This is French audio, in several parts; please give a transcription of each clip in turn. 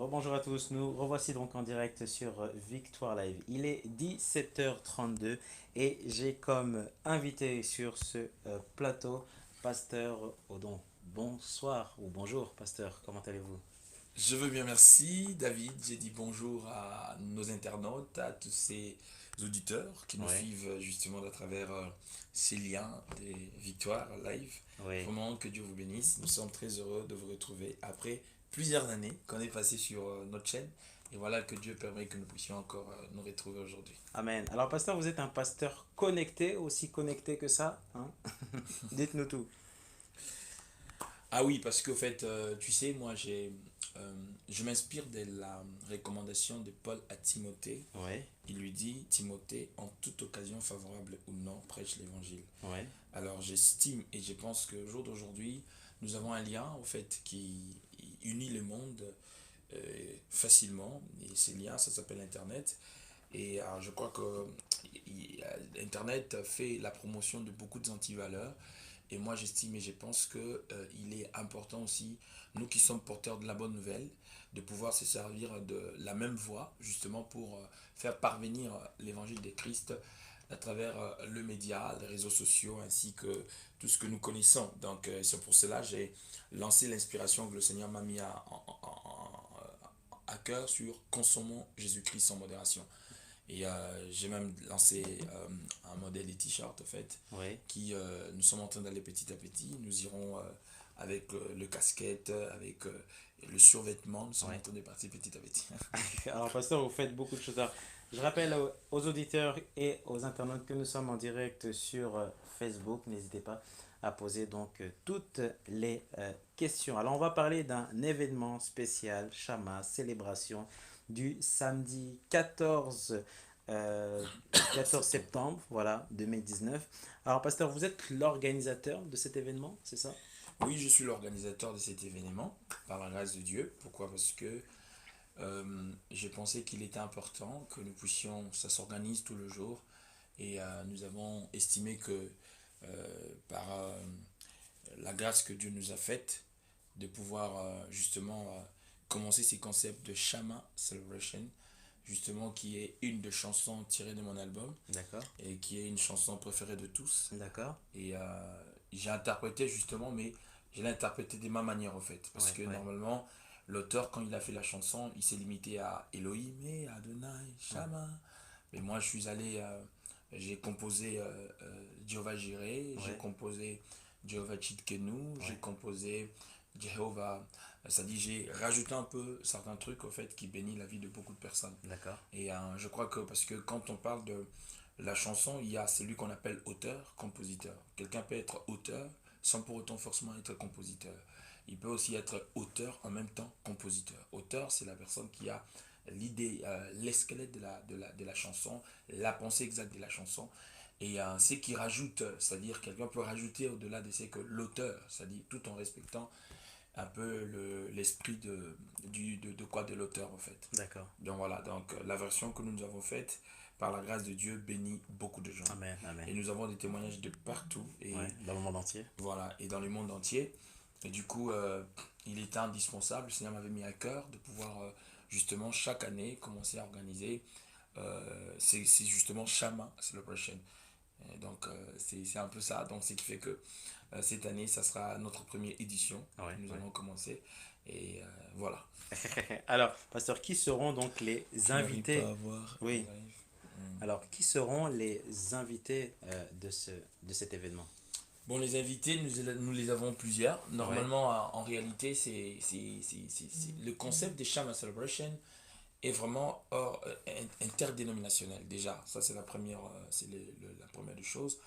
Rebonjour à tous, nous revoici donc en direct sur Victoire Live. Il est 17h32 et j'ai comme invité sur ce plateau Pasteur Odon. Bonsoir ou bonjour Pasteur, comment allez-vous? Je veux bien, merci David. J'ai dit bonjour à nos internautes, à tous ces auditeurs qui nous Oui, suivent justement à travers ces liens des Victoires Live. oui. Vraiment que Dieu vous bénisse. Nous sommes très heureux de vous retrouver après plusieurs années qu'on est passé sur notre chaîne. Et voilà que Dieu permet que nous puissions encore nous retrouver aujourd'hui. Amen. Alors Pasteur, vous êtes un pasteur connecté, aussi connecté que ça, hein? Dites-nous tout. Ah oui, parce qu'au fait, tu sais, je m'inspire de la recommandation de Paul à Timothée. Oui, Il lui dit, Timothée, en toute occasion favorable ou non, prêche l'évangile. oui, Alors j'estime et je pense qu'au jour d'aujourd'hui, nous avons un lien au fait qui unit le monde facilement. Et ce lien, ça s'appelle Internet. Et je crois que Internet fait la promotion de beaucoup d'antivaleurs. Et moi, j'estime et je pense que il est important aussi, nous qui sommes porteurs de la bonne nouvelle, de pouvoir se servir de la même voie, justement pour faire parvenir l'évangile de Christ à travers le média, les réseaux sociaux, ainsi que tout ce que nous connaissons. Donc, c'est pour cela que j'ai lancé l'inspiration que le Seigneur m'a mis à cœur sur consommons Jésus-Christ sans modération. Et j'ai même lancé un modèle de t-shirt, en fait, oui. qui nous sommes en train d'aller petit à petit. Nous irons avec le casquette, avec le survêtement. Nous sommes Oui. en train de partir petit à petit. Alors, Pasteur, vous faites beaucoup de choses. Alors, je rappelle aux auditeurs et aux internautes que nous sommes en direct sur Facebook. N'hésitez pas à poser donc toutes les questions. Alors, on va parler d'un événement spécial, Chama, célébration du samedi 14 Septembre. septembre, voilà, 2019. Alors, Pasteur, vous êtes l'organisateur de cet événement, c'est ça? Oui, je suis l'organisateur de cet événement, par la grâce de Dieu. Pourquoi? Parce que j'ai pensé qu'il était important que nous puissions, ça s'organise tout le jour. Et nous avons estimé que par la grâce que Dieu nous a faite, de pouvoir justement commencer ces concepts de Shama Celebration, justement qui est une des chansons tirées de mon album D'accord, et qui est une chanson préférée de tous. d'accord. Et j'ai interprété justement, mais je l'ai interprété de ma manière en fait. Parce Ouais, que ouais, normalement, l'auteur, quand il a fait la chanson, il s'est limité à Elohim et Adonai, ouais, Shama. Mais moi, je suis allé, j'ai composé Jehovah Jireh, j'ai ouais, composé Jehovah Chidkenu, j'ai ouais. composé Jehovah. Ça dit, j'ai rajouté un peu certains trucs au fait qui bénit la vie de beaucoup de personnes. D'accord. Et je crois que parce que quand on parle de la chanson, il y a celui qu'on appelle auteur, compositeur. Quelqu'un peut être auteur sans pour autant forcément être compositeur. Il peut aussi être auteur en même temps compositeur. Auteur, c'est la personne qui a l'idée, l'esquelette de la chanson, la pensée exacte de la chanson. Et c'est qui rajoute, c'est-à-dire quelqu'un peut rajouter au-delà de ce que l'auteur, c'est-à-dire tout en respectant un peu l'esprit de quoi de l'auteur en fait. D'accord. Donc voilà, donc la version que nous avons faite, par la grâce de Dieu, bénit beaucoup de gens. Amen, amen. Et nous avons des témoignages de partout Ouais, et dans le monde entier. voilà, et dans le monde entier. Et du coup, il était indispensable, le Seigneur m'avait mis à cœur de pouvoir justement chaque année commencer à organiser. C'est justement Shama Celebration. Et donc c'est un peu ça. Donc ce qui fait que cette année, ça sera notre première édition Ouais, que nous ouais. allons commencer. Et voilà. Alors, pasteur, qui seront donc les Je n'arrive pas invités? à voir le Oui. live. Alors, qui seront les invités de cet événement? Bon, les invités, nous les avons plusieurs. Ouais, Normalement, en réalité, le concept des Shama Celebration est vraiment interdénominationnel. Déjà, ça c'est la première, la première des choses.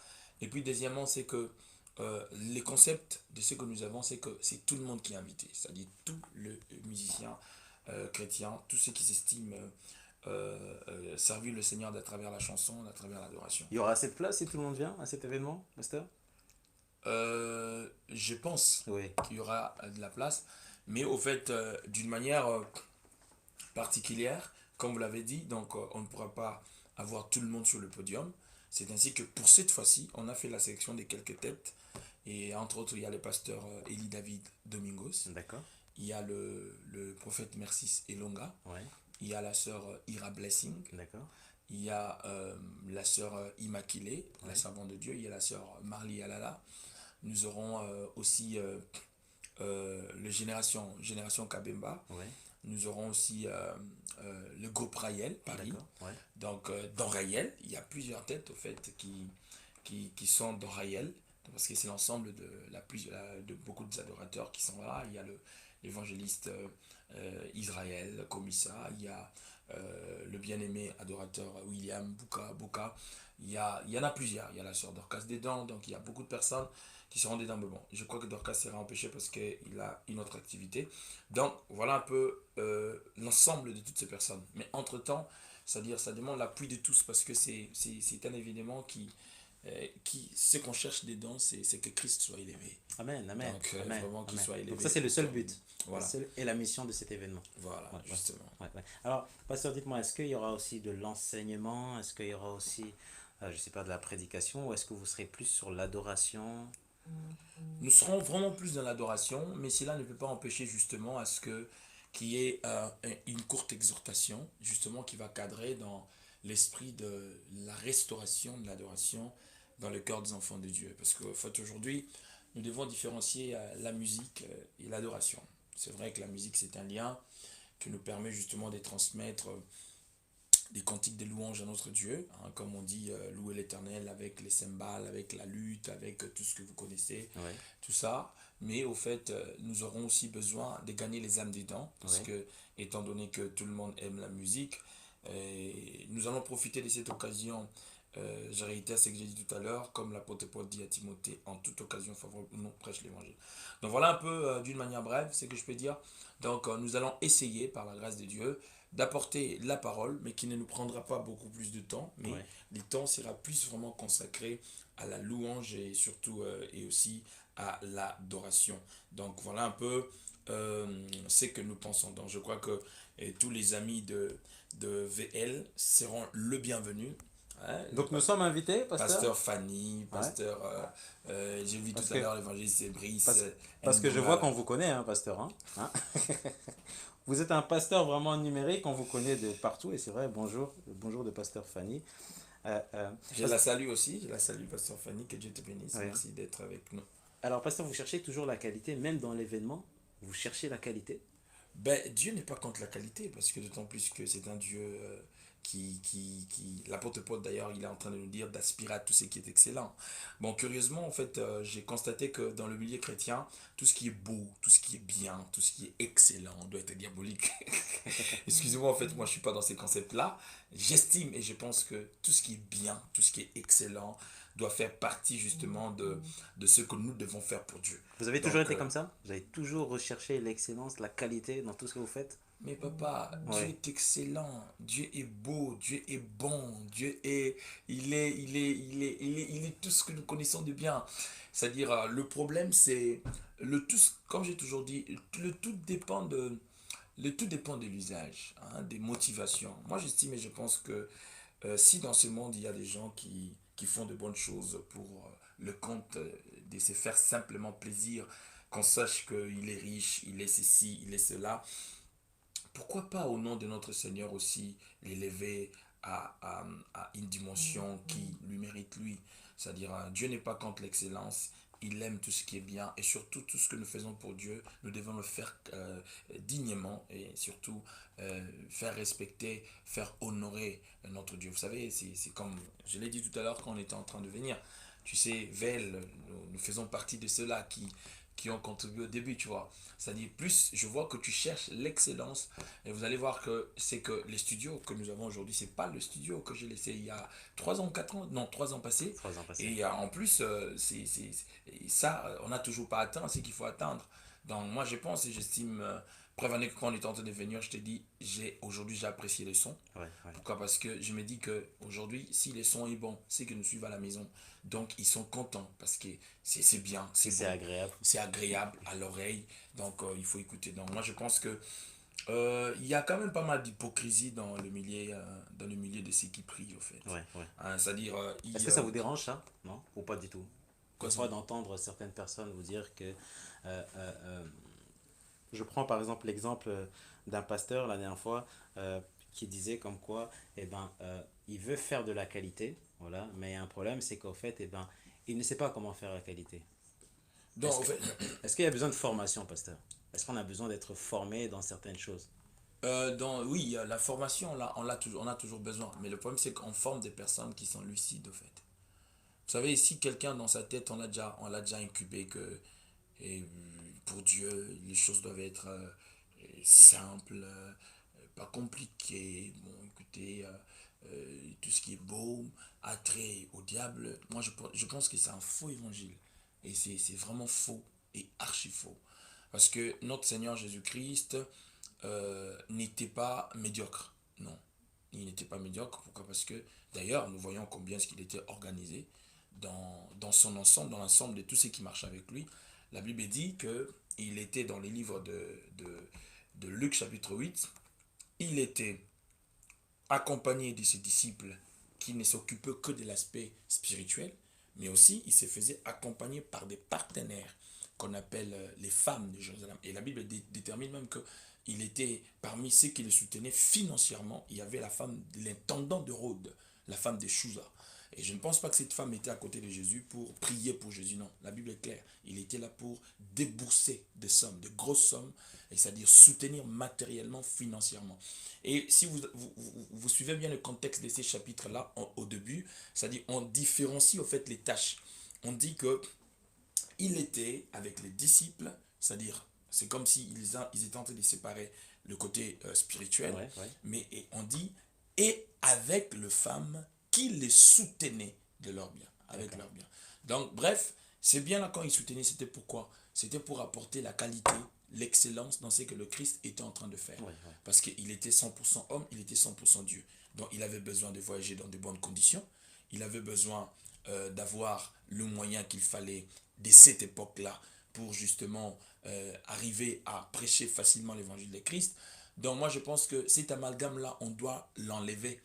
Et puis, deuxièmement, c'est que les concepts de ce que nous avons, c'est que c'est tout le monde qui est invité. C'est-à-dire tout le musicien chrétien, tous ceux qui s'estiment servir le Seigneur à travers la chanson, à travers l'adoration. il y aura assez de place si tout le monde vient à cet événement, pasteur? Je pense Oui, qu'il y aura de la place, mais au fait, d'une manière particulière, comme vous l'avez dit, donc on ne pourra pas avoir tout le monde sur le podium. C'est ainsi que pour cette fois-ci, on a fait la sélection des quelques têtes, et entre autres, il y a le pasteur Eli David Domingos, d'accord. il y a le prophète Mercis Elonga, Ouais, il y a la sœur Ira Blessing, d'accord. il y a la sœur Immaculée, la Ouais, servante de Dieu, il y a la sœur Marlie Alala. Nous aurons aussi Génération Kabemba. ouais, Nous aurons aussi le groupe Raël, Paris. d'accord. Ouais, Donc, dans Raël, il y a plusieurs têtes au fait qui sont dans Raël, parce que c'est l'ensemble de beaucoup d'adorateurs qui sont là. Il y a l'évangéliste Israël, Komissa, il y a le bien-aimé adorateur William Boka. Il y en a plusieurs. Il y a la sœur Dorcas Dedans, donc il y a beaucoup de personnes qui seront dedans. Mais bon, je crois que Dorcas sera empêché parce qu'il a une autre activité. Donc, voilà un peu l'ensemble de toutes ces personnes. Mais entre-temps, c'est-à-dire, ça demande l'appui de tous parce que c'est un événement ce qu'on cherche dedans, c'est que Christ soit élevé. amen, amen, Donc, amen, vraiment qu'il amen. soit Donc élevé. ça, c'est le seul but. Voilà, Et la mission de cet événement. voilà, Ouais, ouais, justement. ouais, ouais. Alors, pasteur, dites-moi, est-ce qu'il y aura aussi de l'enseignement? Est-ce qu'il y aura aussi, je sais pas, de la prédication? Ou est-ce que vous serez plus sur l'adoration? Nous serons vraiment plus dans l'adoration, mais cela ne peut pas empêcher justement à ce que qu'il y ait une courte exhortation, justement, qui va cadrer dans l'esprit de la restauration de l'adoration dans le cœur des enfants de Dieu. Parce qu'en fait, aujourd'hui, nous devons différencier la musique et l'adoration. C'est vrai que la musique, c'est un lien qui nous permet justement de transmettre des cantiques de louange à notre Dieu, hein, comme on dit, louer l'Éternel avec les cymbales, avec la lutte, avec tout ce que vous connaissez, Ouais, tout ça. Mais au fait, nous aurons aussi besoin de gagner les âmes des dents, parce ouais, que, étant donné que tout le monde aime la musique, nous allons profiter de cette occasion. J'ai réitéré ce que j'ai dit tout à l'heure, comme l'apôtre Paul dit à Timothée, en toute occasion favorable, nous prêche l'évangile. Donc voilà un peu, d'une manière brève, ce que je peux dire. Donc nous allons essayer, par la grâce de Dieu, d'apporter la parole, mais qui ne nous prendra pas beaucoup plus de temps, mais ouais. le temps sera plus vraiment consacré à la louange et surtout et aussi à l'adoration. Donc voilà un peu ce que nous pensons. Donc je crois que tous les amis de VL seront le bienvenu. Hein, Donc nous sommes invités, pasteur? Pasteur Fanny, Ouais. pasteur, j'ai vu tout Parce à que, l'heure l'évangéliste Brice, parce, parce que je vois qu'on Ndoula. vous connaît, hein, pasteur. Hein. Hein. Vous êtes un pasteur vraiment numérique, on vous connaît de partout, et c'est vrai, bonjour, bonjour de pasteur Fanny. Euh, euh, Je parce- la salue aussi, je la salue pasteur Fanny, que Dieu te bénisse, ouais. merci d'être avec nous. Alors, pasteur, vous cherchez toujours la qualité, même dans l'événement, vous cherchez la qualité. Ben, Dieu n'est pas contre la qualité, parce que d'autant plus que c'est un Dieu l'apôtre Paul d'ailleurs, il est en train de nous dire d'aspirer à tout ce qui est excellent. Bon, curieusement, en fait, j'ai constaté que dans le milieu chrétien, tout ce qui est beau, tout ce qui est bien, tout ce qui est excellent doit être diabolique. Excusez-moi, en fait, moi je suis pas dans ces concepts-là. J'estime et je pense que tout ce qui est bien, tout ce qui est excellent, doit faire partie justement de ce que nous devons faire pour Dieu. Vous avez toujours Donc, été comme ça? Vous avez toujours recherché l'excellence, la qualité dans tout ce que vous faites? mais papa, Dieu Ouais. est excellent, Dieu est beau, Dieu est bon, il est tout ce que nous connaissons de bien. C'est-à-dire, le problème, c'est comme j'ai toujours dit, le tout dépend de l'usage, hein, des motivations. Moi, j'estime et je pense que si dans ce monde, il y a des gens qui font de bonnes choses pour le compte de se faire simplement plaisir, qu'on sache qu'il est riche, il est ceci, il est cela, pourquoi pas au nom de notre Seigneur aussi l'élever à une dimension qui lui mérite lui. C'est-à-dire, Dieu n'est pas contre l'excellence, il aime tout ce qui est bien et surtout tout ce que nous faisons pour Dieu, nous devons le faire dignement et surtout faire respecter, faire honorer notre Dieu. Vous savez, c'est comme je l'ai dit tout à l'heure quand on était en train de venir. Tu sais, VEL, nous faisons partie de ceux-là qui ont contribué au début, tu vois. C'est-à-dire, plus je vois que tu cherches l'excellence, et vous allez voir que c'est que les studios que nous avons aujourd'hui, c'est pas le studio que j'ai laissé il y a 3 ans, 4 ans, non, 3 ans passés. 3 ans passés. Et en plus, ça, on n'a toujours pas atteint ce qu'il faut atteindre. Donc, moi, je pense et j'estime, preuve en est que quand on est en train de venir, je te dis, aujourd'hui, j'ai apprécié les sons. Ouais, ouais. Pourquoi? Parce que je me dis que aujourd'hui, si le son est bon, c'est que nous suivons à la maison. Donc, ils sont contents parce que c'est bien, c'est C'est bon, agréable. c'est agréable à l'oreille. Donc, il faut écouter. Donc, moi, je pense que il y a quand même pas mal d'hypocrisie dans le milieu de ceux qui prient, au fait. Ouais, ouais. Hein, c'est-à-dire, Est-ce que ça vous dérange ça? Non? Ou pas du tout? Des quoi ça? fois d'entendre certaines personnes vous dire que euh, euh, euh, Je prends par exemple l'exemple d'un pasteur la dernière fois qui disait comme quoi, eh ben, il veut faire de la qualité, voilà, mais il y a un problème, c'est qu'au fait, eh ben, il ne sait pas comment faire la qualité. Donc, Est-ce en que, fait, est-ce qu'il y a besoin de formation, pasteur? Est-ce qu'on a besoin d'être formé dans certaines choses? oui, la formation, on a toujours besoin. Mais le problème, c'est qu'on forme des personnes qui sont lucides, au fait. Vous savez, si quelqu'un dans sa tête, on l'a déjà incubé que et, pour Dieu, les choses doivent être simples, pas compliquées. Bon, écoutez, tout ce qui est beau, attrait au diable, moi je pense que c'est un faux évangile. Et c'est vraiment faux et archi faux. Parce que notre Seigneur Jésus-Christ n'était pas médiocre. Non, il n'était pas médiocre. Pourquoi? Parce que d'ailleurs, nous voyons combien ce qu'il était organisé dans son ensemble, dans l'ensemble de tout ce qui marche avec lui. La Bible dit que il était dans les livres de Luc chapitre 8, il était accompagné de ses disciples qui ne s'occupaient que de l'aspect spirituel, mais aussi il se faisait accompagner par des partenaires qu'on appelle les femmes de Jérusalem. Et la Bible détermine même que il était parmi ceux qui le soutenaient financièrement. Il y avait la femme de l'intendant de Rhodes, la femme de Chouza. Et je ne pense pas que cette femme était à côté de Jésus pour prier pour Jésus. Non, la Bible est claire. Il était là pour débourser des sommes, de grosses sommes, c'est-à-dire soutenir matériellement, financièrement. Et si vous suivez bien le contexte de ces chapitres-là au début, c'est-à-dire on différencie au fait les tâches. On dit que il était avec les disciples, c'est-à-dire c'est comme s'ils ils étaient en train de séparer le côté spirituel, Ouais, ouais. mais on dit et avec les femmes qui les soutenaient de leurs biens, avec D'accord. leurs biens. Donc bref, c'est bien là quand ils soutenaient, c'était pourquoi? C'était pour apporter la qualité, l'excellence dans ce que le Christ était en train de faire. Ouais, ouais. Parce qu'il était 100% homme, il était 100% Dieu. Donc il avait besoin de voyager dans de bonnes conditions, il avait besoin d'avoir le moyen qu'il fallait de cette époque-là pour justement arriver à prêcher facilement l'évangile de Christ. Donc moi je pense que cet amalgame-là, on doit l'enlever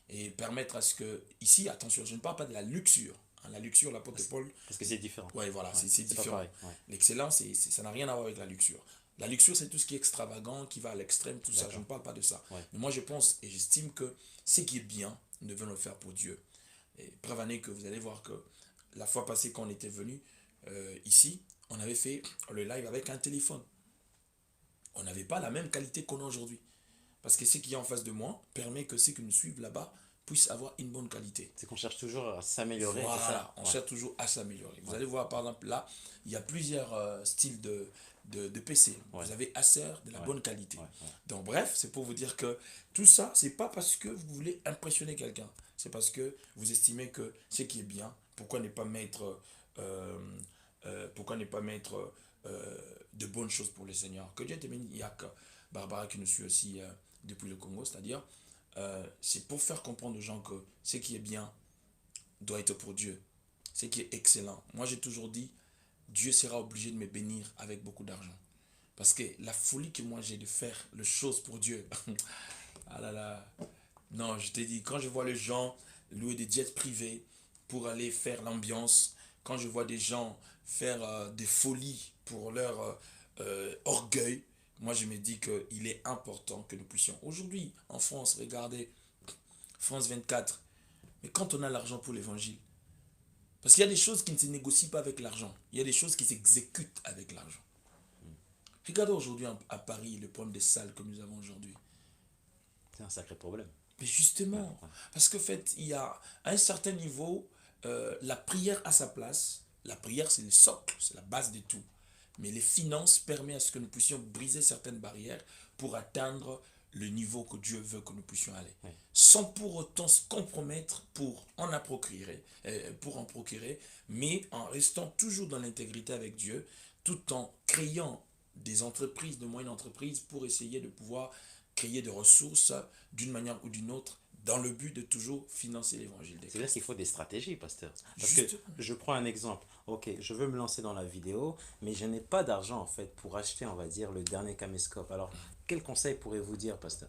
et permettre à ce que, ici, attention, je ne parle pas de la luxure. Hein, la luxure, l'apôtre Paul, Parce que c'est différent. ouais, voilà, Ouais, c'est c'est pas différent. pareil. Ouais. L'excellence, ça n'a rien à voir avec la luxure. La luxure, c'est tout ce qui est extravagant, qui va à l'extrême, tout ça. Je D'accord. ne parle pas de ça. Ouais. Mais moi, je pense et j'estime que ce qui est bien, nous devons le faire pour Dieu. Et preuve en est que vous allez voir que la fois passée, quand on était venu ici, on avait fait le live avec un téléphone. On n'avait pas la même qualité qu'on a aujourd'hui. Parce que ce qui est en face de moi permet que ceux qui nous suivent là-bas puissent avoir une bonne qualité. C'est qu'on cherche toujours à s'améliorer, c'est ça? Voilà, on Ouais. cherche toujours à s'améliorer. Vous Ouais. allez voir, par exemple, là, il y a plusieurs styles de PC. Ouais. Vous avez Acer de la Ouais. bonne qualité. Ouais. Ouais. Donc, bref, c'est pour vous dire que tout ça, c'est pas parce que vous voulez impressionner quelqu'un. C'est parce que vous estimez que ce qui est bien, pourquoi ne pas mettre, euh, pourquoi ne pas mettre de bonnes choses pour le Seigneur. Que Dieu te bénisse. Il y a que Barbara qui nous suit aussi depuis le Congo, c'est-à-dire, c'est pour faire comprendre aux gens que ce qui est bien doit être pour Dieu. Ce qui est excellent. Moi, j'ai toujours dit, Dieu sera obligé de me bénir avec beaucoup d'argent. Parce que la folie que moi j'ai de faire les choses pour Dieu. Ah là là. Non, je t'ai dit, quand je vois les gens louer des jets privés pour aller faire l'ambiance, quand je vois des gens faire des folies pour leur orgueil, moi je me dis qu'il est important que nous puissions. Aujourd'hui, en France, regardez, France 24, mais quand on a l'argent pour l'évangile, parce qu'il y a des choses qui ne se négocient pas avec l'argent, il y a des choses qui s'exécutent avec l'argent. Regardez aujourd'hui à Paris le problème des salles que nous avons aujourd'hui. C'est un sacré problème. Mais Ouais, justement, ouais. parce que fait, il y a à un certain niveau, la prière a sa place. La prière, c'est le socle, c'est la base de tout. Mais les finances permettent à ce que nous puissions briser certaines barrières pour atteindre le niveau que Dieu veut que nous puissions aller. Ouais. Sans pour autant se compromettre pour en procurer, mais en restant toujours dans l'intégrité avec Dieu, tout en créant des entreprises, de moyennes entreprises, pour essayer de pouvoir créer des ressources d'une manière ou d'une autre dans le but de toujours financer l'évangile de C'est-à-dire Christ. qu'il faut des stratégies, pasteur. Parce que Justement. je prends un exemple. Ok, je veux me lancer dans la vidéo, mais je n'ai pas d'argent en fait pour acheter, on va dire, le dernier caméscope. Alors, quel conseil pourrez-vous dire, pasteur?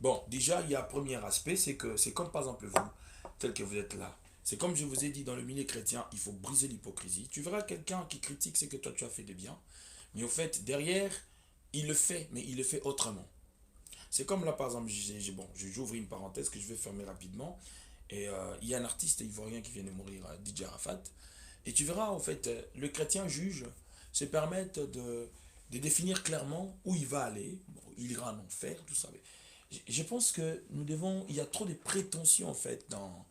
Bon, déjà, il y a un premier aspect, c'est que c'est comme par exemple vous, tel que vous êtes là. C'est comme je vous ai dit, dans le milieu chrétien, il faut briser l'hypocrisie. Tu verras quelqu'un qui critique ce que toi tu as fait de bien, mais au fait, derrière, il le fait, mais il le fait autrement. C'est comme là, par exemple, bon, j'ouvre une parenthèse que je vais fermer rapidement. Et il y a un artiste ivoirien qui vient de mourir, DJ Arafat. Et tu verras, en fait, le chrétien juge se permettre de définir clairement où il va aller. Bon, il ira en enfer, tout ça. Mais je pense que nous devons. Il y a trop de prétentions, en fait, dans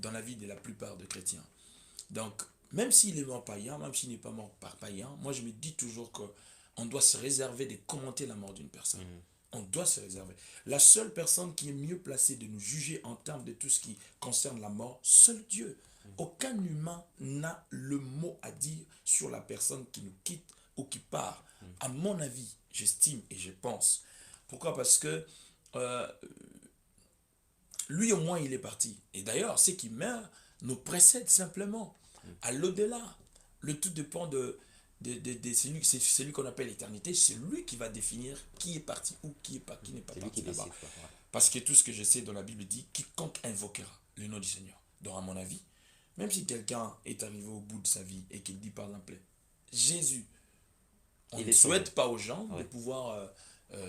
la vie de la plupart des chrétiens. Donc, même s'il est mort païen, même s'il n'est pas mort par païen, moi je me dis toujours qu'on doit se réserver de commenter la mort d'une personne. On doit se réserver. La seule personne qui est mieux placée de nous juger en termes de tout ce qui concerne la mort, seul Dieu. Aucun humain n'a le mot à dire sur la personne qui nous quitte ou qui part. À mon avis, j'estime et je pense. Pourquoi? Parce que euh, lui au moins il est parti. Et d'ailleurs, ceux qui meurent nous précèdent simplement. À l'au-delà, le tout dépend de celui qu'on appelle l'éternité. C'est lui qui va définir qui est parti ou qui n'est pas C'est lui parti qui là-bas. décide, quoi. Ouais. Parce que tout ce que je sais dans la Bible dit, quiconque invoquera le nom du Seigneur. Donc à mon avis, même si quelqu'un est arrivé au bout de sa vie et qu'il dit par exemple Jésus, on Il ne est sauvé. souhaite pas aux gens de Ouais. pouvoir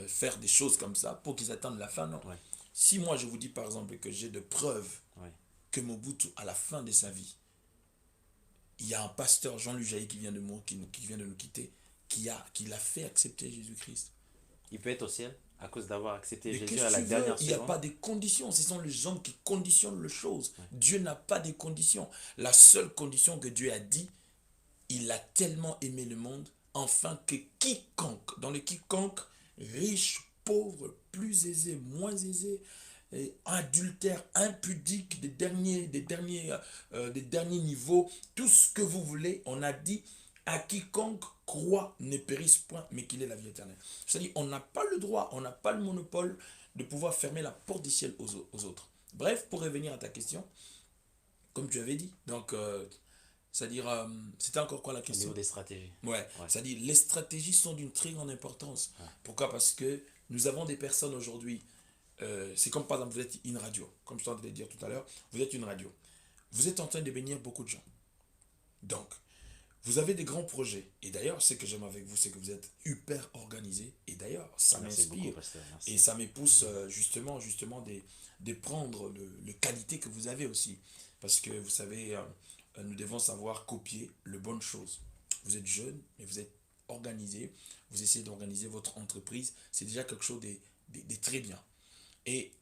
faire des choses comme ça pour qu'ils attendent la fin, non. Ouais. Si moi je vous dis par exemple que j'ai de preuves Ouais. que Mobutu, à la fin de sa vie, il y a un pasteur, Jean-Luc Jaillet, qui vient de mourir, qui vient de nous quitter, qui l'a fait accepter Jésus-Christ. Il peut être au ciel à cause d'avoir accepté Mais Jésus qu'est-ce à que la tu veux? dernière Il n'y a seconde. pas de conditions. Ce sont les hommes qui conditionnent les choses. Dieu n'a pas de conditions. La seule condition que Dieu a dit, il a tellement aimé le monde, afin que quiconque, dans le quiconque, riche, pauvre, plus aisé, moins aisé, adultère, impudique, des derniers niveaux, tout ce que vous voulez, on a dit à quiconque croit ne périsse point, mais qu'il ait la vie éternelle. C'est-à-dire, on n'a pas le droit, on n'a pas le monopole de pouvoir fermer la porte du ciel aux autres. Bref, pour revenir à ta question, comme tu avais dit, donc, c'est-à-dire, c'était encore quoi la Au question? niveau des stratégies. Ouais, Ouais. c'est-à-dire, les stratégies sont d'une très grande importance. Ouais. Pourquoi? Parce que nous avons des personnes aujourd'hui, c'est comme par exemple, vous êtes une radio, comme je t'entendais dire tout à l'heure, vous êtes une radio. Vous êtes en train de bénir beaucoup de gens. Donc, vous avez des grands projets. Et d'ailleurs, ce que j'aime avec vous, c'est que vous êtes hyper organisé. Et d'ailleurs, ça Merci beaucoup, m'inspire. pasteur. Merci. Et ça me pousse justement de prendre le qualité que vous avez aussi. Parce que vous savez, nous devons savoir copier les bonnes choses. Vous êtes jeune, mais vous êtes organisé. Vous essayez d'organiser votre entreprise. C'est déjà quelque chose de très bien. Et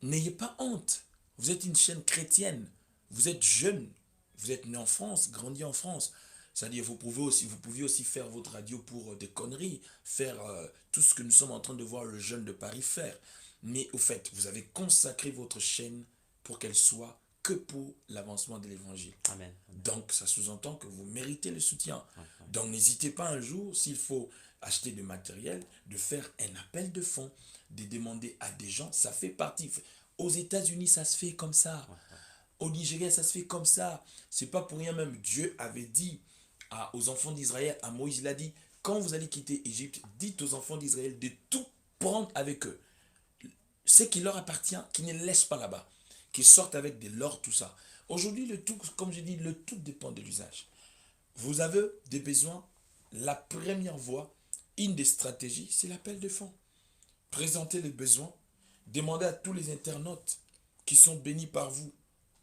n'ayez pas honte. Vous êtes une chaîne chrétienne. Vous êtes jeune. Vous êtes né en France, grandi en France. C'est-à-dire vous pouviez aussi faire votre radio pour des conneries, faire tout ce que nous sommes en train de voir le jeune de Paris faire. Mais au fait, vous avez consacré votre chaîne pour qu'elle soit que pour l'avancement de l'évangile. Amen. Amen. Donc ça sous-entend que vous méritez le soutien. Ouais, ouais. Donc n'hésitez pas un jour, s'il faut acheter du matériel, de faire un appel de fonds, de demander à des gens, ça fait partie. Aux États-Unis, ça se fait comme ça. Ouais, ouais. Au Nigeria, ça se fait comme ça. C'est pas pour rien même. Dieu avait dit aux enfants d'Israël, à Moïse, il a dit, quand vous allez quitter Égypte, dites aux enfants d'Israël de tout prendre avec eux. Ce qui leur appartient, qu'ils ne laissent pas là-bas. Qu'ils sortent avec de l'or, tout ça. Aujourd'hui, le tout, comme je dis, le tout dépend de l'usage. Vous avez des besoins. La première voie, une des stratégies, c'est l'appel de fonds. Présentez les besoins. Demandez à tous les internautes qui sont bénis par vous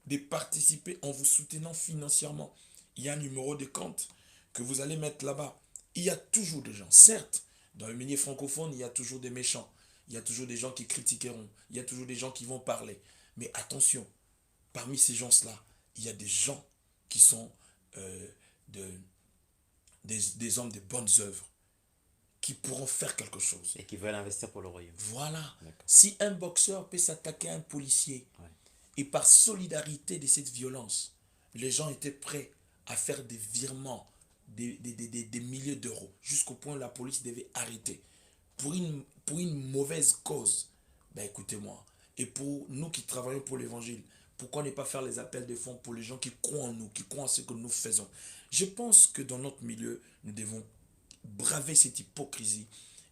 de participer en vous soutenant financièrement. Il y a un numéro de compte que vous allez mettre là-bas. Il y a toujours des gens. Certes, dans le milieu francophone, il y a toujours des méchants. Il y a toujours des gens qui critiqueront. Il y a toujours des gens qui vont parler. Mais attention, parmi ces gens-là, il y a des gens qui sont des hommes de bonnes œuvres, qui pourront faire quelque chose. Et qui veulent investir pour le royaume. Voilà. D'accord. Si un boxeur peut s'attaquer à un policier, Ouais. et par solidarité de cette violence, les gens étaient prêts à faire des virements, des milliers d'euros, jusqu'au point où la police devait arrêter. Pour une mauvaise cause, ben écoutez-moi, et pour nous qui travaillons pour l'évangile, pourquoi ne pas faire les appels de fonds pour les gens qui croient en nous, qui croient en ce que nous faisons? Je pense que dans notre milieu, nous devons braver cette hypocrisie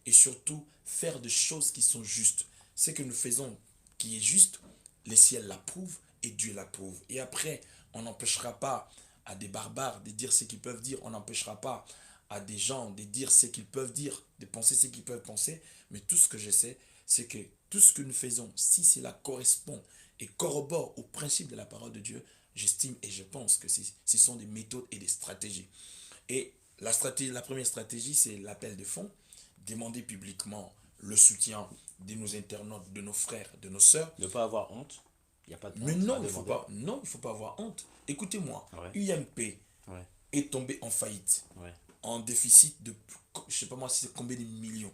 et surtout faire des choses qui sont justes. Ce que nous faisons qui est juste, le ciel l'approuve et Dieu l'approuve. Et après, on n'empêchera pas à des barbares de dire ce qu'ils peuvent dire, on n'empêchera pas à des gens de dire ce qu'ils peuvent dire, de penser ce qu'ils peuvent penser, mais tout ce que je sais, c'est que tout ce que nous faisons, si cela correspond et corrobore au principe de la parole de Dieu, j'estime et je pense que ce sont des méthodes et des stratégies. Et la première stratégie, c'est l'appel de fonds, demander publiquement le soutien de nos internautes, de nos frères, de nos sœurs. Ne pas avoir honte. Il n'y a pas de Mais honte non, à il faut demander. pas, non, il faut pas avoir honte. Écoutez-moi, Ouais. UMP Ouais. est tombé en faillite, Ouais. en déficit de, je sais pas moi, si c'est combien de millions.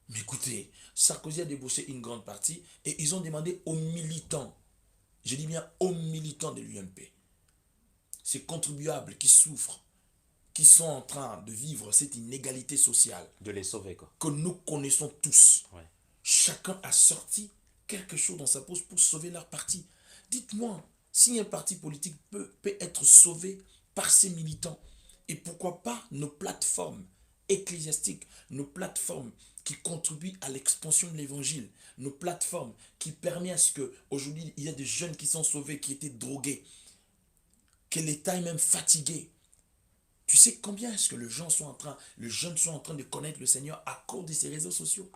Mais écoutez, Sarkozy a déboursé une grande partie et ils ont demandé aux militants, je dis bien aux militants de l'UMP, ces contribuables qui souffrent, qui sont en train de vivre cette inégalité sociale De les sauver, quoi. que nous connaissons tous. Ouais. Chacun a sorti quelque chose dans sa poche pour sauver leur parti. Dites-moi, si un parti politique peut être sauvé par ses militants, et pourquoi pas nos plateformes ecclésiastiques, nos plateformes qui contribuent à l'expansion de l'évangile, nos plateformes qui permettent à ce qu'aujourd'hui, il y a des jeunes qui sont sauvés, qui étaient drogués, que l'État est même fatigué. Tu sais combien est-ce que les jeunes sont en train de connaître le Seigneur à cause de ces réseaux sociaux?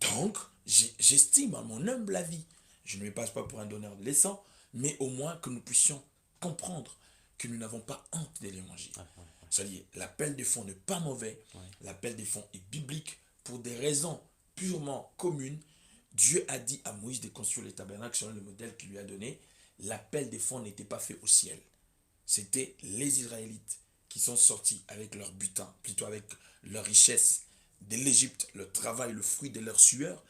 Donc, j'estime, à mon humble avis, je ne me passe pas pour un donneur de leçons, mais au moins que nous puissions comprendre que nous n'avons pas honte de l'évangile. C'est-à-dire, l'appel des fonds n'est pas mauvais, l'appel des fonds est biblique pour des raisons purement communes. Dieu a dit à Moïse de construire le tabernacle selon le modèle qu'il lui a donné. L'appel des fonds n'était pas fait au ciel. C'était les Israélites qui sont sortis avec leur butin, plutôt avec leur richesse de l'Égypte, le travail, le fruit de leur sueur.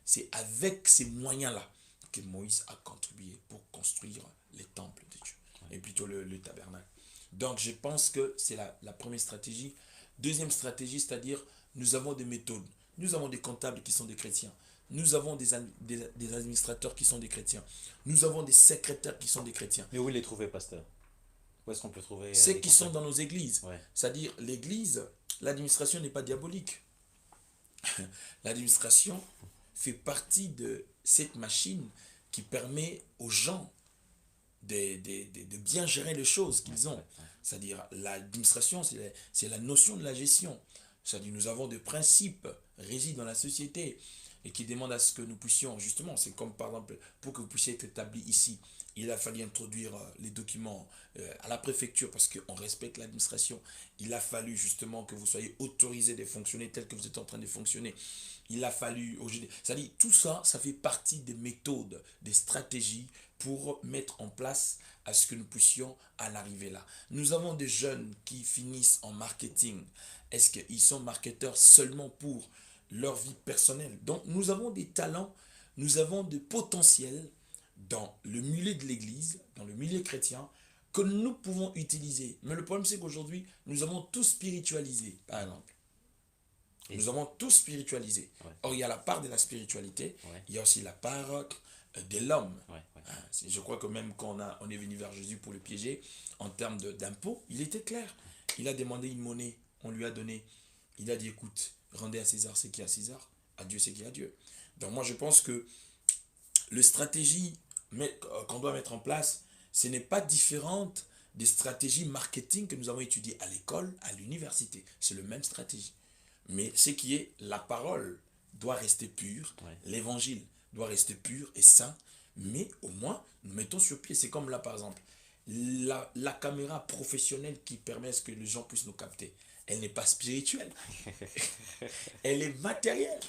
C'est avec ces moyens-là que Moïse a contribué pour construire les temples de Dieu, et plutôt le tabernacle. Donc je pense que c'est la première stratégie. Deuxième stratégie, c'est-à-dire nous avons des méthodes. Nous avons des comptables qui sont des chrétiens. Nous avons des administrateurs qui sont des chrétiens. Nous avons des secrétaires qui sont des chrétiens. Mais où les trouver, pasteur? Où est-ce qu'on peut trouver Ceux les qui sont contacts? dans nos églises. Ouais. C'est-à-dire l'église, l'administration n'est pas diabolique. L'administration fait partie de cette machine qui permet aux gens de bien gérer les choses qu'ils ont. C'est-à-dire l'administration, c'est la notion de la gestion. C'est-à-dire nous avons des principes régis dans la société et qui demandent à ce que nous puissions, justement, c'est comme par exemple, pour que vous puissiez être établi ici, il a fallu introduire les documents à la préfecture parce qu'on respecte l'administration. Il a fallu justement que vous soyez autorisé de fonctionner tel que vous êtes en train de fonctionner. Il a fallu, c'est-à-dire tout ça, ça fait partie des méthodes, des stratégies pour mettre en place à ce que nous puissions en arriver là. Nous avons des jeunes qui finissent en marketing. Est-ce qu'ils sont marketeurs seulement pour leur vie personnelle? Donc nous avons des talents, nous avons des potentiels dans le milieu de l'église, dans le milieu chrétien, que nous pouvons utiliser. Mais le problème, c'est qu'aujourd'hui, nous avons tout spiritualisé, par exemple. Nous avons tout spiritualisé. Ouais. Or, il y a la part de la spiritualité, Ouais. il y a aussi la part de l'homme. Ouais. Je crois que même quand on est venu vers Jésus pour le piéger, en termes d'impôts, il était clair. Il a demandé une monnaie, on lui a donné. Il a dit, écoute, rendez à César ce qui est à César, à Dieu ce qui est à Dieu. Donc moi, je pense que les stratégies qu'on doit mettre en place, ce n'est pas différente des stratégies marketing que nous avons étudiées à l'école, à l'université. C'est la même stratégie. Mais ce qui est la parole doit rester pure, l'évangile doit rester pur et saint, mais au moins nous mettons sur pied. C'est comme là par exemple, la caméra professionnelle qui permet à ce que les gens puissent nous capter. Elle n'est pas spirituelle, elle est matérielle.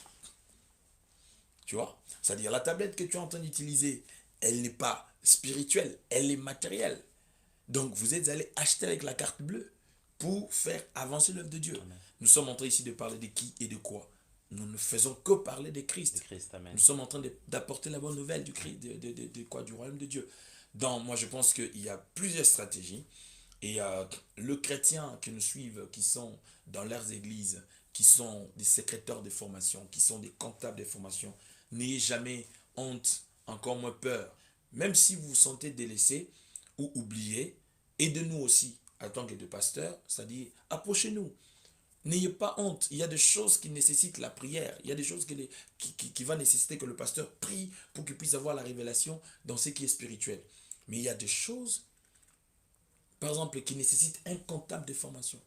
Tu vois? C'est-à-dire la tablette que tu es en train d'utiliser, elle n'est pas spirituelle, elle est matérielle. Donc vous êtes allé acheter avec la carte bleue pour faire avancer l'œuvre de Dieu. Amen. Nous sommes en train ici de parler de qui et de quoi. Nous ne faisons que parler de Christ. Nous sommes en train d'apporter la bonne nouvelle du Christ, de quoi? Du royaume de Dieu. Donc moi je pense qu'il y a plusieurs stratégies. Et le chrétien que nous suivent, qui sont dans leurs églises, qui sont des secrétaires de formation, qui sont des comptables de formation, n'ayez jamais honte, encore moins peur. Même si vous vous sentez délaissé ou oublié, aidez-nous aussi, en tant que pasteurs, c'est-à-dire approchez-nous. N'ayez pas honte. Il y a des choses qui nécessitent la prière. Il y a des choses qui vont nécessiter que le pasteur prie pour qu'il puisse avoir la révélation dans ce qui est spirituel. Mais il y a des choses par exemple, qui nécessitent un comptable de formation.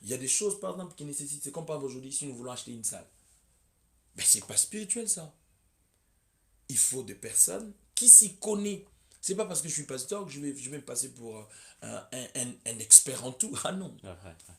Il y a des choses, par exemple, qui nécessitent, c'est comme par aujourd'hui, si nous voulons acheter une salle. Ben, c'est pas spirituel, ça. Il faut des personnes qui s'y connaissent. C'est pas parce que je suis pasteur que je vais me passer pour un expert en tout. Ah non. Ouais, ouais, ouais.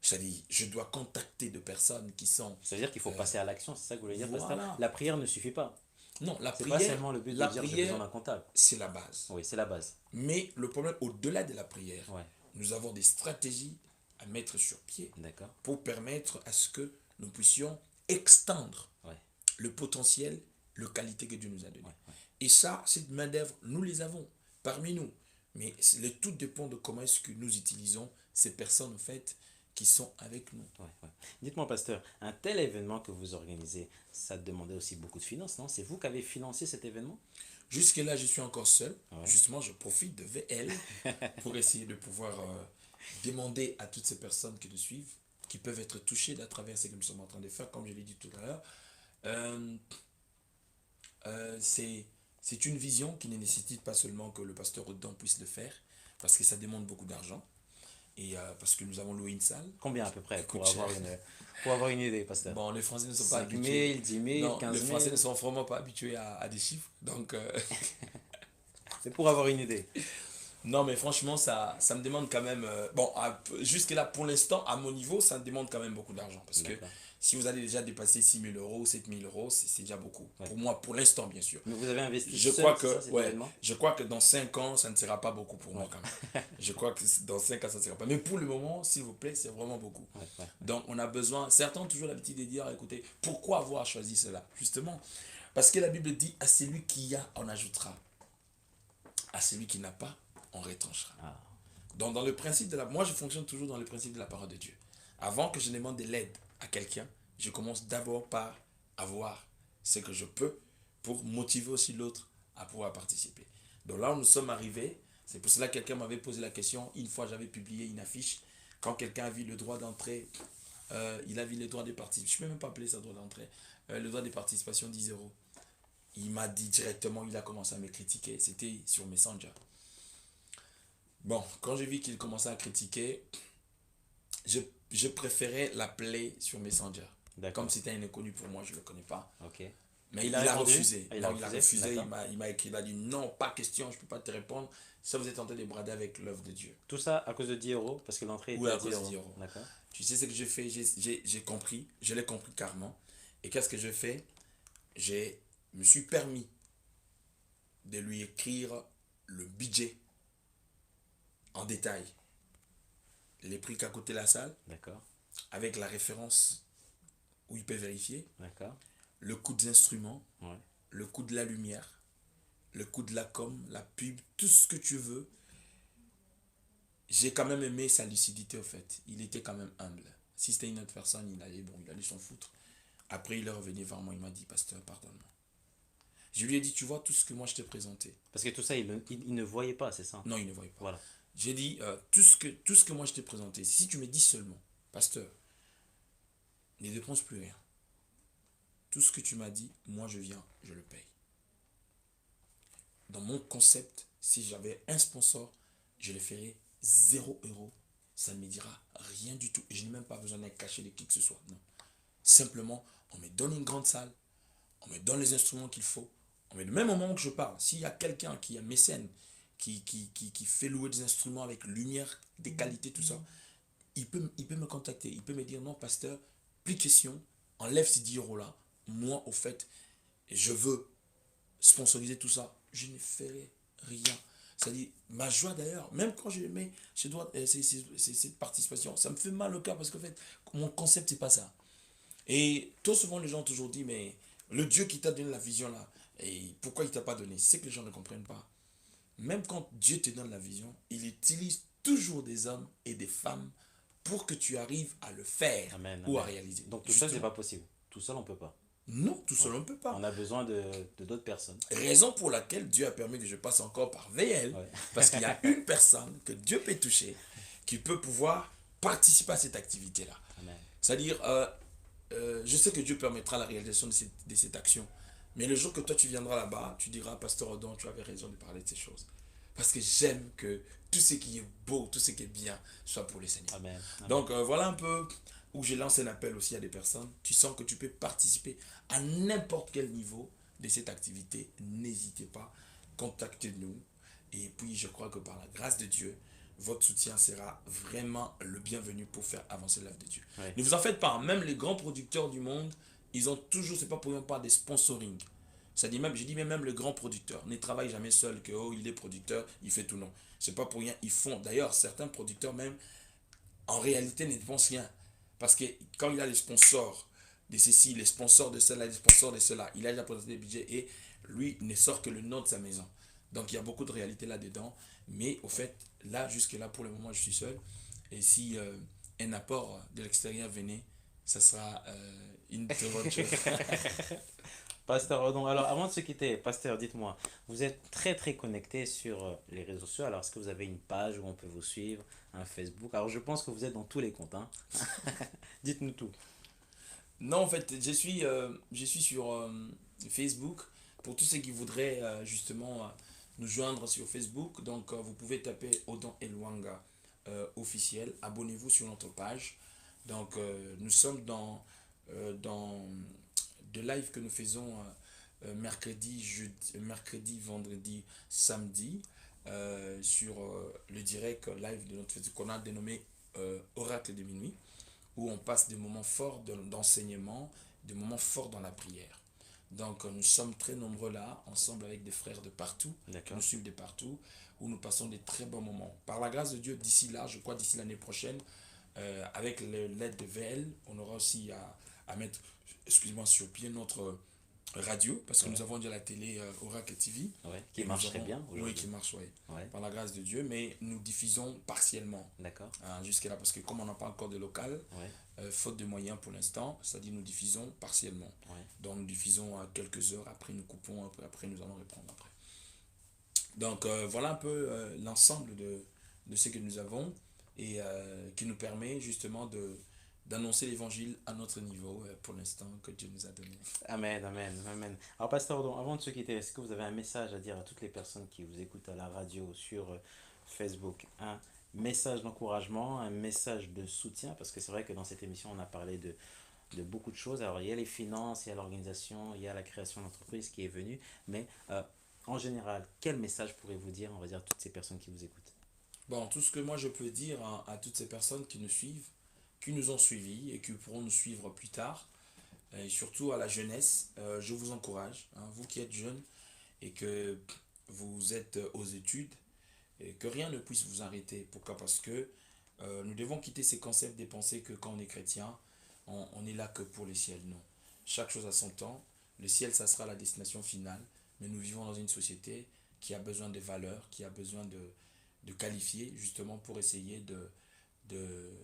C'est-à-dire, je dois contacter des personnes qui sont... Ça veut dire qu'il faut passer à l'action, c'est ça que vous voulez dire, pasteur? Voilà. La prière ne suffit pas. Non, C'est pas seulement le but de dire j'ai besoin d'un comptable. c'est la base. Oui, c'est la base. Mais le problème, au-delà de la prière, Ouais, nous avons des stratégies à mettre sur pied d'accord. pour permettre à ce que nous puissions extendre Ouais, le potentiel, la qualité que Dieu nous a donné. ouais, ouais. Et ça, cette main-d'œuvre, nous les avons parmi nous. Mais le tout dépend de comment est-ce que nous utilisons ces personnes, en fait, qui sont avec nous. Ouais, ouais. Dites-moi, pasteur, un tel événement que vous organisez, ça demandait aussi beaucoup de finances, non? C'est vous qui avez financé cet événement? Jusque-là, je suis encore seul. Ouais. Justement, je profite de VL pour essayer de pouvoir demander à toutes ces personnes qui nous suivent, qui peuvent être touchées à travers ce que nous sommes en train de faire, comme je l'ai dit tout à l'heure. C'est une vision qui ne nécessite pas seulement que le pasteur Odon puisse le faire, parce que ça demande beaucoup d'argent, et parce que nous avons loué une salle. Combien à peu près Coûte pour avoir une idée, pasteur? Bon, les Français ne sont pas 5 habitués. 000, 10 000, Non, 15 les 000. Français ne sont vraiment pas habitués à des chiffres. Donc, C'est pour avoir une idée. non, mais franchement, ça me demande quand même... bon, jusque-là, pour l'instant, à mon niveau, ça me demande quand même beaucoup d'argent. Parce que si vous allez déjà dépasser 6 000 euros, 7 000 euros, c'est déjà beaucoup. Ouais. Pour moi, pour l'instant, bien sûr. Mais vous avez investi Je seul, crois c'est que, ça, cet ouais, événement? je crois que dans 5 ans, ça ne sera pas beaucoup pour moi quand même. Je crois que dans 5 ans, ça ne sera pas. Mais pour le moment, s'il vous plaît, c'est vraiment beaucoup. Ouais, ouais. Donc, on a besoin... Certains ont toujours l'habitude de dire, écoutez, pourquoi avoir choisi cela? Justement, parce que la Bible dit, à celui qui a, on ajoutera. À celui qui n'a pas, on retranchera. Ah. Donc, dans le principe de la... Moi, je fonctionne toujours dans le principe de la parole de Dieu. Avant que je ne demande de l'aide à quelqu'un, je commence d'abord par avoir ce que je peux pour motiver aussi l'autre à pouvoir participer. Donc là où nous sommes arrivés, c'est pour cela que quelqu'un m'avait posé la question. Une fois, j'avais publié une affiche. Quand quelqu'un a vu le droit d'entrée, il a vu le droit de participation. Je ne peux même pas appeler ça droit d'entrée. Le droit de participation, 10 euros. Il m'a dit directement, il a commencé à me critiquer. C'était sur Messenger. Bon, quand j'ai vu qu'il commençait à critiquer, je préférais l'appeler sur Messenger. Comme c'était un inconnu pour moi, je ne le connais pas. Okay. Mais il a refusé. Il a refusé. Il m'a écrit, il a dit non, pas question, je ne peux pas te répondre. Ça, vous êtes en train de brader avec l'œuvre de Dieu. Tout ça à cause de 10 euros, parce que l'entrée était à 10 cause euros. de 10 euros. D'accord. Tu sais ce que j'ai fait? J'ai compris, je l'ai compris carrément. Et qu'est-ce que j'ai fait? Je me suis permis de lui écrire le budget en détail. Les prix qu'a coûté la salle. D'accord. Avec la référence où il peut vérifier. D'accord. Le coût des instruments. Ouais. Le coût de la lumière. Le coût de la com, la pub, tout ce que tu veux. J'ai quand même aimé sa lucidité au fait. Il était quand même humble. Si c'était une autre personne, il allait s'en foutre. Après, il est revenu vers moi, il m'a dit, pasteur, pardonne-moi. Je lui ai dit, tu vois tout ce que moi je t'ai présenté. Parce que tout ça, il ne voyait pas, c'est ça? Non, il ne voyait pas. Voilà. J'ai dit, tout ce que moi je t'ai présenté, si tu me dis seulement, pasteur, ne dépense plus rien. Tout ce que tu m'as dit, moi je viens, je le paye. Dans mon concept, si j'avais un sponsor, je le ferais 0 euros. Ça ne me dira rien du tout. Et je n'ai même pas besoin d'un cachet de qui que ce soit. Non. Simplement, on me donne une grande salle, on me donne les instruments qu'il faut. Même au moment que je parle, s'il y a quelqu'un qui est un mécène, qui fait louer des instruments avec lumière, des qualités, tout ça, il peut me contacter. Il peut me dire, non, pasteur, plus de question, enlève ces 10 euros-là. Moi, au fait, je veux sponsoriser tout ça. Je ne ferai rien. C'est-à-dire, ma joie d'ailleurs, même quand je mets cette participation, ça me fait mal au cœur parce qu'en fait, mon concept, c'est pas ça. Et trop souvent, les gens ont toujours dit, mais le Dieu qui t'a donné la vision là, et pourquoi il ne t'a pas donné? C'est que les gens ne comprennent pas. Même quand Dieu te donne la vision, il utilise toujours des hommes et des femmes pour que tu arrives à le faire. Amen, ou amen. à réaliser. Donc tout seul, c'est pas possible. Tout seul, on peut pas. Non, tout seul, on ne peut pas. On a besoin de d'autres personnes. Raison pour laquelle Dieu a permis que je passe encore par VL, Ouais. parce qu'il y a une personne que Dieu peut toucher, qui peut pouvoir participer à cette activité-là. Amen. C'est-à-dire, je sais que Dieu permettra la réalisation de cette action, mais le jour que toi tu viendras là-bas, tu diras, Pasteur Odon, tu avais raison de parler de ces choses. parce que j'aime que tout ce qui est beau, tout ce qui est bien, soit pour le Seigneur. Amen. Amen. Donc voilà un peu où je lance un appel aussi à des personnes. Tu sens que tu peux participer à n'importe quel niveau de cette activité. N'hésitez pas, contactez-nous. Et puis je crois que par la grâce de Dieu, votre soutien sera vraiment le bienvenu pour faire avancer l'œuvre de Dieu. Ouais. Ne vous en faites pas, même les grands producteurs du monde, ils ont toujours, c'est pas pour rien, pas des sponsoring. Ça dit même, je dis même le grand producteur ne travaille jamais seul, que oh, il est producteur, il fait tout, non. C'est pas pour rien, ils font. D'ailleurs, certains producteurs même, en réalité, ne dépensent rien. Parce que quand il a les sponsors de ceci, les sponsors de cela, les sponsors de cela, il a déjà présenté des budgets et lui ne sort que le nom de sa maison. Donc il y a beaucoup de réalité là-dedans. Mais au fait, là, jusque-là, pour le moment, je suis seul. Et si un apport de l'extérieur venait, ça sera une très bonne chose. Pasteur Odon, alors avant de se quitter, Pasteur, dites-moi, vous êtes très très connecté sur les réseaux sociaux. Alors, est-ce que vous avez une page où on peut vous suivre, un Facebook? Alors, je pense que vous êtes dans tous les comptes, hein. Dites-nous tout. Non, en fait, je suis sur Facebook. Pour tous ceux qui voudraient justement nous joindre sur Facebook, donc vous pouvez taper Odon Elwanga officiel. Abonnez-vous sur notre page. Donc, nous sommes dans de live que nous faisons mercredi, vendredi, samedi sur le direct live de notre Facebook qu'on a dénommé Oracle de minuit, où on passe des moments forts d'enseignement, des moments forts dans la prière. Donc nous sommes très nombreux là, ensemble avec des frères de partout, qui nous suivent de partout, où nous passons des très bons moments. Par la grâce de Dieu, d'ici là, je crois d'ici l'année prochaine, avec l'aide de VL, on aura aussi à mettre, excusez-moi, sur pied notre radio, parce que Ouais. nous avons déjà la télé Oracle TV. Ouais, qui Et nous marche très aurons, bien oui, aujourd'hui. qui marche, oui, Ouais, par la grâce de Dieu, mais nous diffusons partiellement d'accord. jusqu'à là, parce que comme on n'a pas encore de local, Ouais, faute de moyens pour l'instant, c'est-à-dire nous diffusons partiellement. ouais. Donc nous diffusons à quelques heures, après nous coupons, après nous allons reprendre après. Donc voilà un peu l'ensemble de ce que nous avons et qui nous permet justement d'annoncer l'évangile à notre niveau pour l'instant que Dieu nous a donné. Amen, amen, amen. Alors, Pasteur Odon, avant de se quitter, est-ce que vous avez un message à dire à toutes les personnes qui vous écoutent à la radio, sur Facebook? Un message d'encouragement, un message de soutien, parce que c'est vrai que dans cette émission, on a parlé de beaucoup de choses. Alors, il y a les finances, il y a l'organisation, il y a la création d'entreprise qui est venue, mais en général, quel message pourrez-vous dire, on va dire, à toutes ces personnes qui vous écoutent? Bon, tout ce que moi je peux dire à toutes ces personnes qui nous suivent, qui nous ont suivis et qui pourront nous suivre plus tard, et surtout à la jeunesse, je vous encourage, hein, vous qui êtes jeunes et que vous êtes aux études, et que rien ne puisse vous arrêter. Pourquoi? Parce que nous devons quitter ces concepts des pensées que quand on est chrétien, on est là que pour le ciel. Non. Chaque chose a son temps. Le ciel, ça sera la destination finale. Mais nous vivons dans une société qui a besoin de valeurs, qui a besoin de qualifier justement pour essayer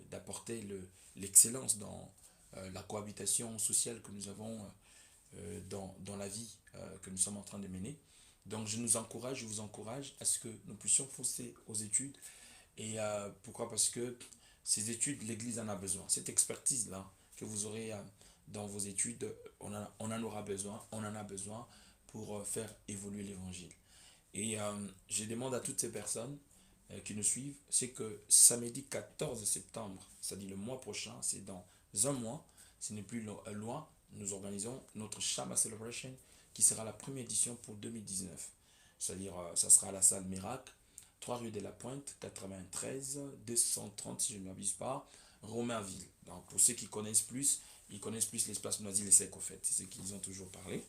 d'apporter l'excellence dans la cohabitation sociale que nous avons dans la vie que nous sommes en train de mener. Donc je nous encourage, je vous encourage à ce que nous puissions foncer aux études. Et pourquoi? Parce que ces études, l'Église en a besoin. Cette expertise-là que vous aurez dans vos études, on en aura besoin, on en a besoin pour faire évoluer l'Évangile. Et je demande à toutes ces personnes qui nous suivent, c'est que samedi 14 septembre, c'est-à-dire le mois prochain, c'est dans un mois, ce n'est plus loin, nous organisons notre Shama Celebration qui sera la première édition pour 2019. C'est-à-dire, ça sera à la salle Miracle, 3 rue de la Pointe, 93 230 si je ne m'abuse pas, Romainville. Donc pour ceux qui connaissent plus, ils connaissent plus l'espace Noisy-les-Secs au fait, c'est ce qu'ils ont toujours parlé.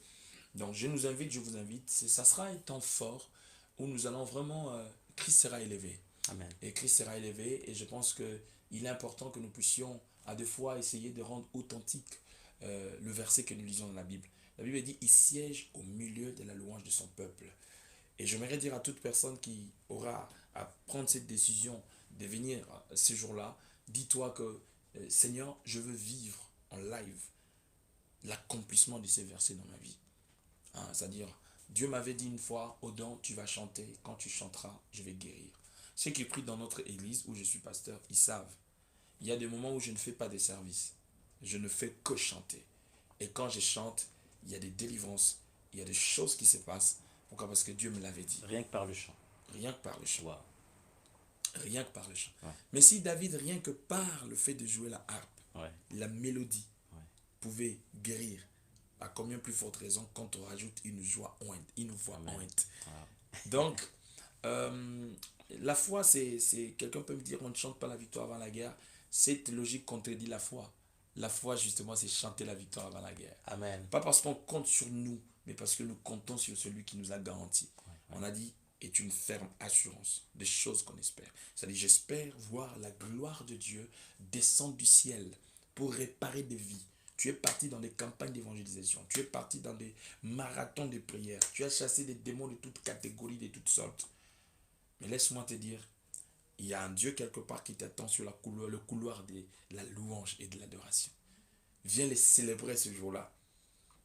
Donc je nous invite, je vous invite, ça sera un temps fort où nous allons vraiment, Christ sera élevé. Amen. Et Christ sera élevé et je pense qu'il est important que nous puissions à deux fois essayer de rendre authentique le verset que nous lisons dans la Bible. La Bible dit, il siège au milieu de la louange de son peuple. Et j'aimerais dire à toute personne qui aura à prendre cette décision de venir ce jour-là, dis-toi que Seigneur, je veux vivre en live l'accomplissement de ces versets dans ma vie. Hein, c'est-à-dire, Dieu m'avait dit une fois, Odon, tu vas chanter, quand tu chanteras, je vais guérir. Ceux qui prient dans notre église où je suis pasteur, ils savent. Il y a des moments où je ne fais pas des services. Je ne fais que chanter. Et quand je chante, il y a des délivrances, il y a des choses qui se passent. Pourquoi? Parce que Dieu me l'avait dit. Rien que par le chant. Rien que par le chant. Wow. Rien que par le chant. Ouais. Mais si David, rien que par le fait de jouer la harpe, Ouais. la mélodie, Ouais. pouvait guérir, à combien plus forte raison quand on rajoute une voix Amen. ointe. Wow. Donc, la foi, c'est quelqu'un peut me dire on ne chante pas la victoire avant la guerre. Cette logique contredit la foi. La foi, justement, c'est chanter la victoire avant la guerre. Amen. Pas parce qu'on compte sur nous, mais parce que nous comptons sur celui qui nous a garanti. Ouais. On a dit, est une ferme assurance des choses qu'on espère. C'est-à-dire, j'espère voir la gloire de Dieu descendre du ciel pour réparer des vies. Tu es parti dans des campagnes d'évangélisation. Tu es parti dans des marathons de prière. Tu as chassé des démons de toutes catégories, de toutes sortes. Mais laisse-moi te dire, il y a un Dieu quelque part qui t'attend sur le couloir de la louange et de l'adoration. Viens les célébrer ce jour-là.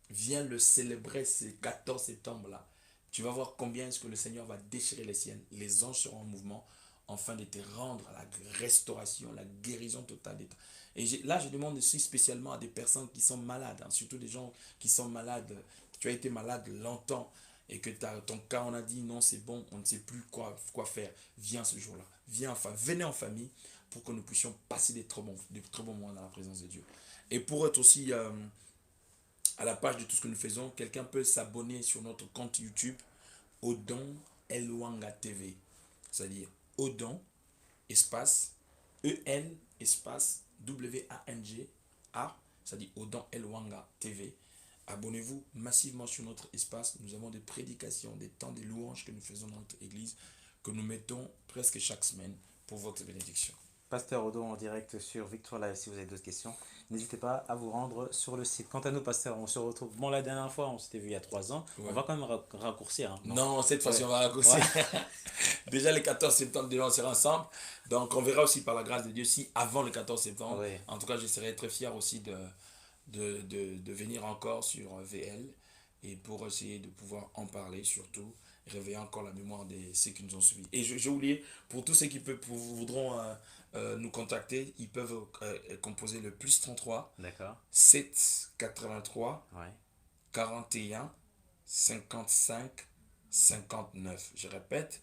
Viens le célébrer ce 14 septembre-là. Tu vas voir combien est-ce que le Seigneur va déchirer les siennes. Les anges seront en mouvement afin de te rendre la restauration, la guérison totale des temps. Et là, je demande aussi spécialement à des personnes qui sont malades, hein, surtout des gens qui sont malades. Tu as été malade longtemps et que ton cas, on a dit non, c'est bon, on ne sait plus quoi faire. Viens ce jour-là. Venez en famille pour que nous puissions passer des très bons moments dans la présence de Dieu. Et pour être aussi à la page de tout ce que nous faisons, quelqu'un peut s'abonner sur notre compte YouTube Odon Elwanga TV. C'est-à-dire Odon, espace, E-L, espace, W-A-N-G-A, c'est-à-dire Odon Elwanga TV. Abonnez-vous massivement sur notre espace. Nous avons des prédications, des temps de louanges que nous faisons dans notre église, que nous mettons presque chaque semaine pour votre bénédiction. Pasteur Odo en direct sur Victoire Live. Si vous avez d'autres questions, n'hésitez pas à vous rendre sur le site. Quant à nous, Pasteur, on se retrouve. Bon, la dernière fois, on s'était vu il y a 3 ans. Ouais. On va quand même raccourcir. Hein. Non, cette fois-ci, on va raccourcir. Ouais. Déjà, le 14 septembre, déjà, on sera ensemble. Donc, on verra aussi par la grâce de Dieu si avant le 14 septembre. Ouais. En tout cas, je serai très fier aussi de venir encore sur VL et pour essayer de pouvoir en parler, surtout réveiller encore la mémoire de ceux qui nous ont suivis. Et j'ai oublié, pour tous ceux qui voudront nous contacter, ils peuvent composer le plus 33 7 83 ouais. 41 55 59. Je répète,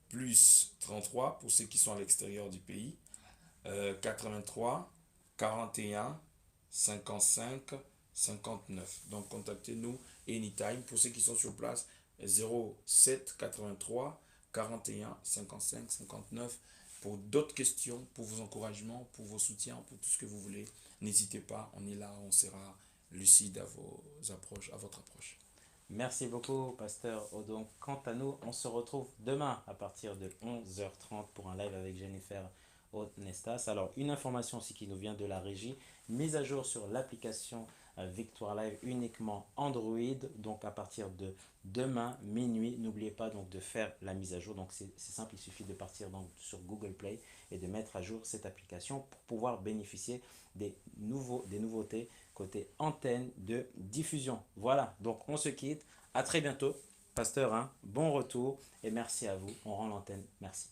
plus 33 pour ceux qui sont à l'extérieur du pays, 83 41 55 59. Donc contactez-nous anytime. Pour ceux qui sont sur place, 07 83 41 55 59. Pour d'autres questions, pour vos encouragements, pour vos soutiens, pour tout ce que vous voulez, n'hésitez pas. On est là, on sera lucide à votre approche. Merci beaucoup, Pasteur Odon. Quant à nous, on se retrouve demain à partir de 11h30 pour un live avec Jennifer Onestas. Alors, une information aussi qui nous vient de la régie, mise à jour sur l'application Victoire Live uniquement Android. Donc, à partir de demain, minuit, n'oubliez pas donc de faire la mise à jour. Donc, c'est simple, il suffit de partir donc sur Google Play et de mettre à jour cette application pour pouvoir bénéficier des nouveautés côté antenne de diffusion. Voilà, donc on se quitte. À très bientôt. Pasteur, hein, bon retour et merci à vous. On rend l'antenne. Merci.